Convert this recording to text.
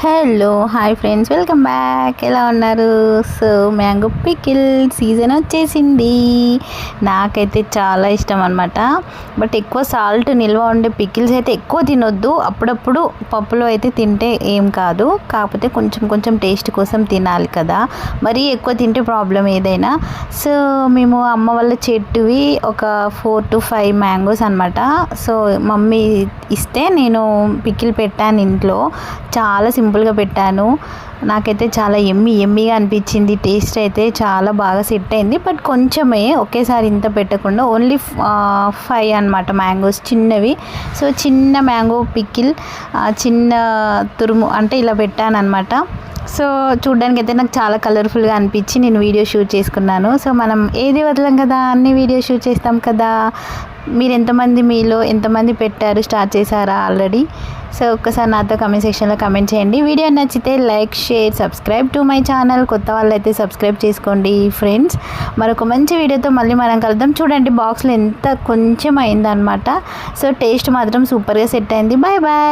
Hello hi friends, welcome back. ఎలా ఉన్నారు? So mango pickle season వచ్చేసింది. నాకైతే చాలా ఇష్టం అనమాట. బట్ ఎక్కువ సాల్ట్ నిల్వ ఉండే పికిల్స్ అయితే ఎక్కువ తినొద్దు. అప్పుడప్పుడు పప్పులో అయితే తింటే ఏం కాదు, కాకపోతే కొంచెం కొంచెం టేస్ట్ కోసం తినాలి కదా. మరీ ఎక్కువ తింటే ప్రాబ్లం ఏదైనా. సో మేము అమ్మ వాళ్ళ చెట్టువి ఒక 4 to 5 మ్యాంగోస్ అనమాట. సో మమ్మీ ఇస్తే నేను పికిల్ పెట్టాను ఇంట్లో. చాలా సింపుల్గా పెట్టాను. నాకైతే చాలా ఎమ్మీగా అనిపించింది. టేస్ట్ అయితే చాలా బాగా సెట్ అయింది. బట్ కొంచెమే, ఒకేసారి ఇంత పెట్టకుండా ఓన్లీ 5 అనమాట మ్యాంగోస్, చిన్నవి. సో చిన్న మ్యాంగో పికిల్, చిన్న తురుము అంటే ఇలా పెట్టాను అనమాట. సో చూడ్డానికి అయితే నాకు చాలా కలర్ఫుల్గా అనిపించి నేను వీడియో షూట్ చేసుకున్నాను. సో మనం ఏది వదలం కదా, అన్ని వీడియో షూట్ చేస్తాం కదా. మీరు మీలో ఎంతమంది పెట్టారు, స్టార్ట్ చేశారా ఆల్రెడీ? సో ఒక్కసారి నాతో కమెంట్ సెక్షన్లో కమెంట్ చేయండి. వీడియో నచ్చితే like, share, subscribe to my channel. కొత్త వాళ్ళు అయితే సబ్స్క్రైబ్ చేసుకోండి ఫ్రెండ్స్. మరొక మంచి వీడియోతో మళ్ళీ మనం కలుద్దాం. చూడండి బాక్స్లో ఎంత కొంచెం అయిందనమాట. సో టేస్ట్ మాత్రం సూపర్గా సెట్ అయింది. Bye bye.